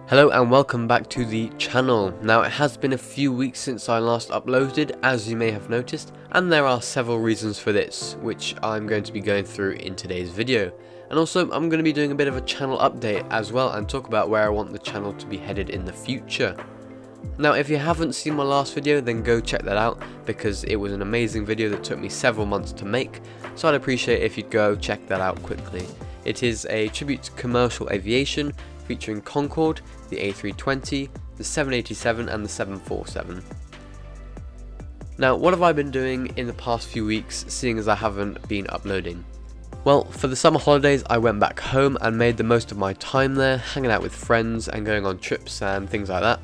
Hello and welcome back to the channel. Now it has been a few weeks since I last uploaded, as you may have noticed, and there are several reasons for this, which I'm going to be going through in today's video. And also I'm going to be doing a bit of a channel update as well and talk about where I want the channel to be headed in the future. Now if you haven't seen my last video, then go check that out because it was an amazing video that took me several months to make, so I'd appreciate if you'd go check that out quickly. It is a tribute to commercial aviation featuring Concorde, the A320, the 787 and the 747. Now what have I been doing in the past few weeks, seeing as I haven't been uploading? Well, for the summer holidays I went back home and made the most of my time there, hanging out with friends and going on trips and things like that.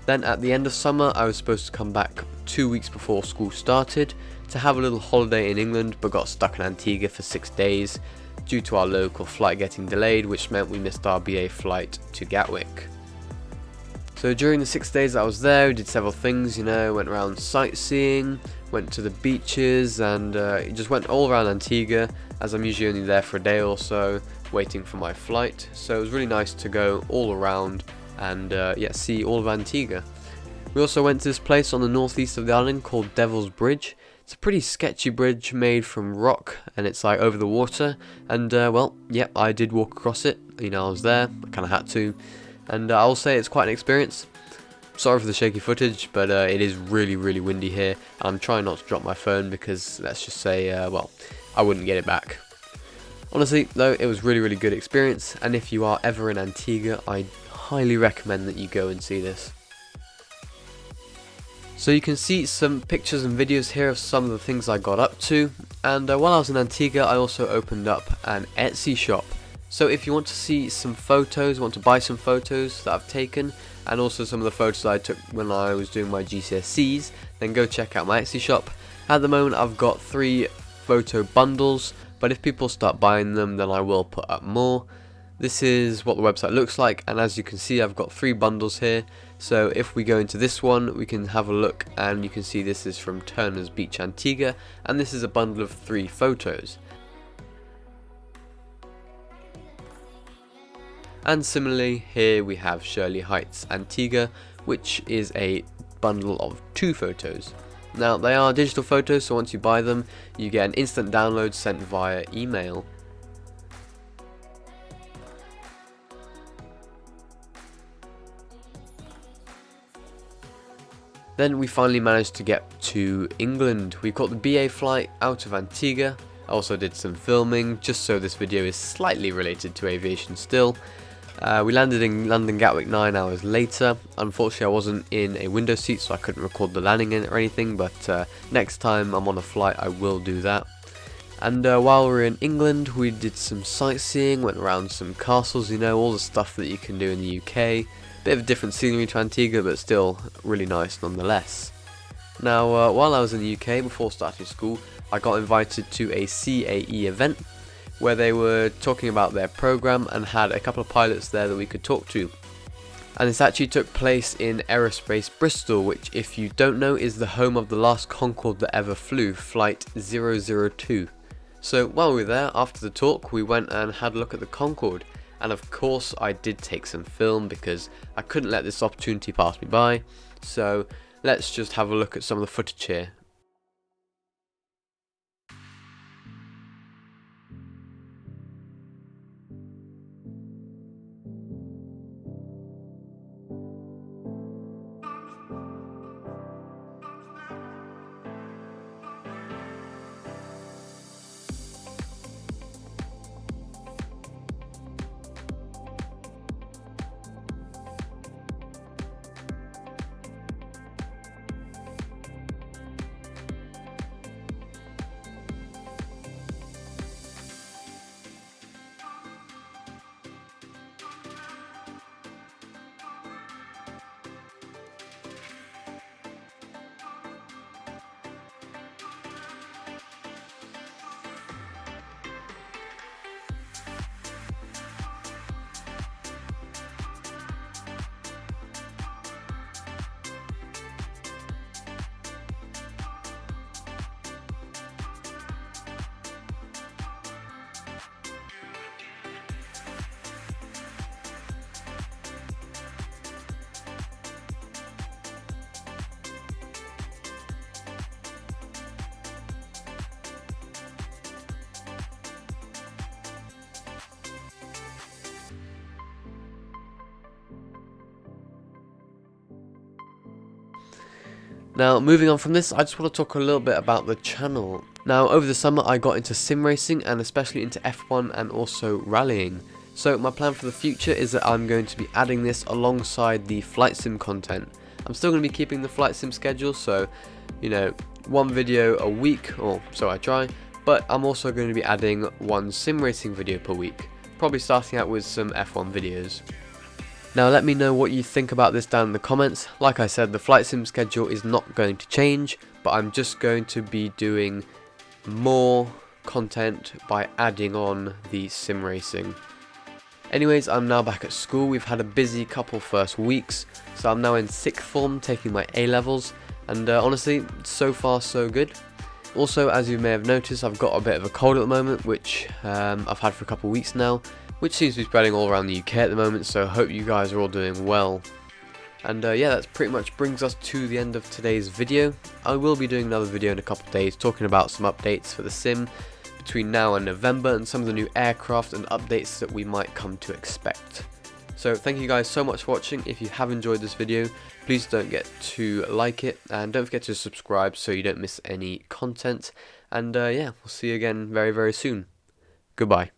Then at the end of summer I was supposed to come back 2 weeks before school started to have a little holiday in England, but got stuck in Antigua for 6 days due to our local flight getting delayed, which meant we missed our BA flight to Gatwick. So during the 6 days I was there, we did several things, went around sightseeing, went to the beaches, and just went all around Antigua, as I'm usually only there for a day or so, waiting for my flight. So it was really nice to go all around and see all of Antigua. We also went to this place on the northeast of the island called Devil's Bridge. It's a pretty sketchy bridge made from rock, and it's like over the water, and I did walk across it. I was there, I kind of had to, and I'll say it's quite an experience. Sorry for the shaky footage, but it is really windy here. I'm trying not to drop my phone because, let's just say, I wouldn't get it back. Honestly though, it was really good experience, and if you are ever in Antigua, I highly recommend that you go and see this. So you can see some pictures and videos here of some of the things I got up to, and while I was in Antigua I also opened up an Etsy shop. So if you want to see some photos, want to buy some photos that I've taken, and also some of the photos that I took when I was doing my GCSEs, then go check out my Etsy shop. At the moment I've got 3 photo bundles, but if people start buying them then I will put up more. This is what the website looks like, and as you can see I've got 3 bundles here. So if we go into this one, we can have a look, and you can see this is from Turner's Beach Antigua, and this is a bundle of 3 photos. And similarly here we have Shirley Heights Antigua, which is a bundle of 2 photos. Now they are digital photos, so once you buy them you get an instant download sent via email. Then we finally managed to get to England. We caught the BA flight out of Antigua. I also did some filming, just so this video is slightly related to aviation still. We landed in London Gatwick 9 hours later. Unfortunately I wasn't in a window seat, so I couldn't record the landing in it or anything, but next time I'm on a flight I will do that. And while we were in England we did some sightseeing, went around some castles, all the stuff that you can do in the UK. Bit of different scenery to Antigua, but still really nice nonetheless. Now while I was in the UK before starting school, I got invited to a CAE event where they were talking about their program and had a couple of pilots there that we could talk to. And this actually took place in Aerospace Bristol, which, if you don't know, is the home of the last Concorde that ever flew, Flight 002. So while we were there, after the talk, we went and had a look at the Concorde. And of course I did take some film because I couldn't let this opportunity pass me by. So let's just have a look at some of the footage here. Now, moving on from this, I just want to talk a little bit about the channel. Now, over the summer I got into sim racing and especially into F1 and also rallying. So my plan for the future is that I'm going to be adding this alongside the flight sim content. I'm still going to be keeping the flight sim schedule, so, you know, one video a week, or so I try, but I'm also going to be adding one sim racing video per week, probably starting out with some F1 videos. Now let me know what you think about this down in the comments. Like I said, the flight sim schedule is not going to change, but I'm just going to be doing more content by adding on the sim racing. Anyways, I'm now back at school. We've had a busy couple first weeks, so I'm now in 6th form taking my A-levels, and honestly, so far so good. Also, as you may have noticed, I've got a bit of a cold at the moment, which I've had for a couple weeks now, which seems to be spreading all around the UK at the moment, so hope you guys are all doing well. And yeah, that pretty much brings us to the end of today's video. I will be doing another video in a couple of days talking about some updates for the sim between now and November and some of the new aircraft and updates that we might come to expect. So thank you guys so much for watching. If you have enjoyed this video, please don't forget to like it and don't forget to subscribe so you don't miss any content. And yeah, we'll see you again very, very soon. Goodbye.